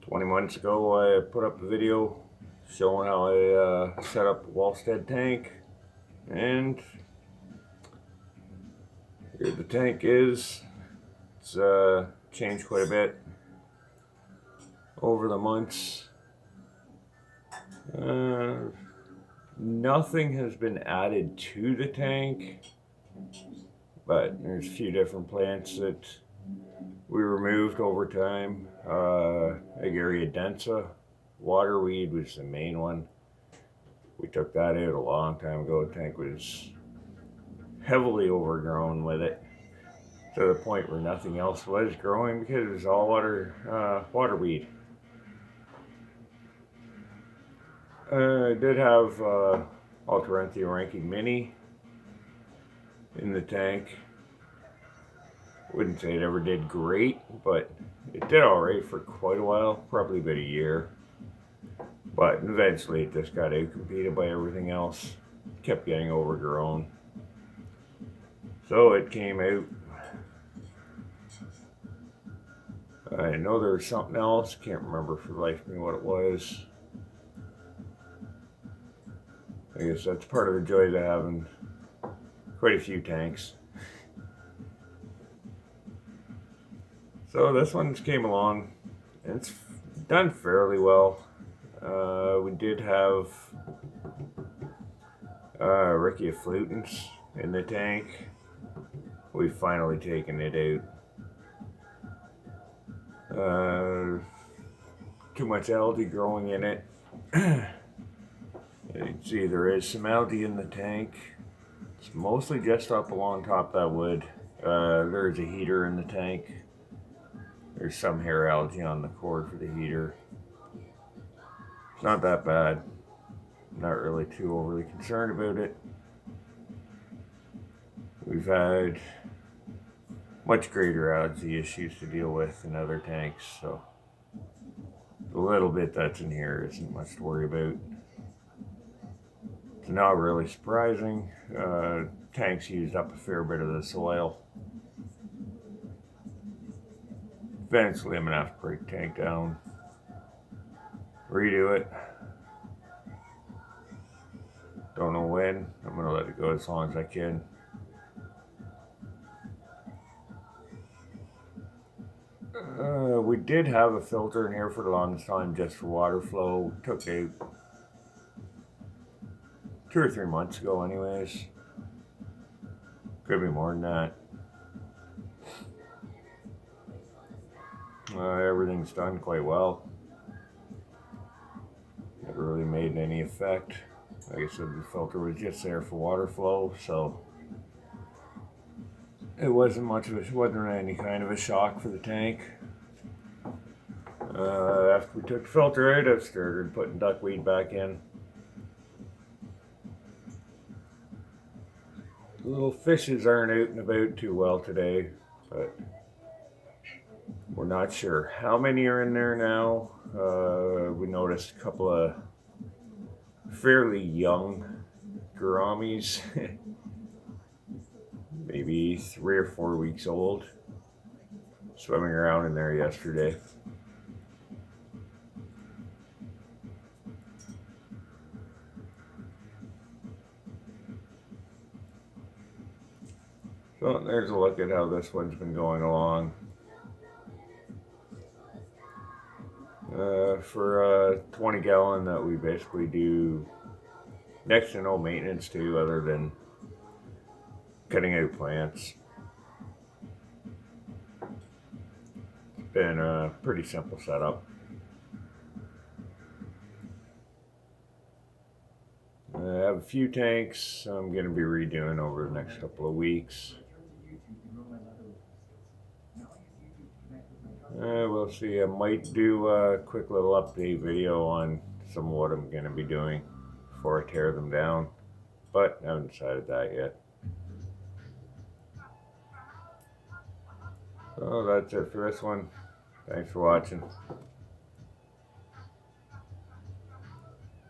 20 months ago, I put up a video showing how I set up a walstad tank, and here the tank is. It's changed quite a bit over the months. Nothing has been added to the tank, but there's a few different plants that we removed over time. Agaria densa, waterweed was the main one. We took that out a long time ago. The tank was heavily overgrown with it, to the point where nothing else was growing because it was all waterweed. I did have Alteranthia ranking mini in the tank. Wouldn't say it ever did great, but it did alright for quite a while, probably about a year. But eventually it just got outcompeted by everything else. Kept getting overgrown. So it came out. I know there was something else, can't remember for the life of me what it was. I guess that's part of the joy of having quite a few tanks. So this one's came along, and it's done fairly well. We did have Riccia flutans in the tank. We've finally taken it out. Too much algae growing in it. You can see there is some algae in the tank. It's mostly just up along top of that wood. There's a heater in the tank. There's some hair algae on the cord for the heater. It's not that bad. Not really too overly concerned about it. We've had much greater algae issues to deal with in other tanks, so the little bit that's in here isn't much to worry about. It's not really surprising. Tanks used up a fair bit of the soil. Eventually I'm going to have to break the tank down, redo it. Don't know when. I'm going to let it go as long as I can. We did have a filter in here for the longest time just for water flow. Took out 2 or 3 months ago anyways. Could be more than that. Everything's done quite well. Never really made any effect. Like I said, the filter was just there for water flow, so it wasn't any kind of a shock for the tank. After we took the filter out, I've started putting duckweed back in. The little fishes aren't out and about too well today, but we're not sure how many are in there now. We noticed a couple of fairly young gouramis, maybe 3 or 4 weeks old, swimming around in there yesterday. So there's a look at how this one's been going along. For a 20 gallon that we basically do next to no maintenance to other than cutting out plants. It's been a pretty simple setup. I have a few tanks I'm going to be redoing over the next couple of weeks. We'll see. I might do a quick little update video on some of what I'm going to be doing before I tear them down, but I haven't decided that yet. So that's it for this one. Thanks for watching.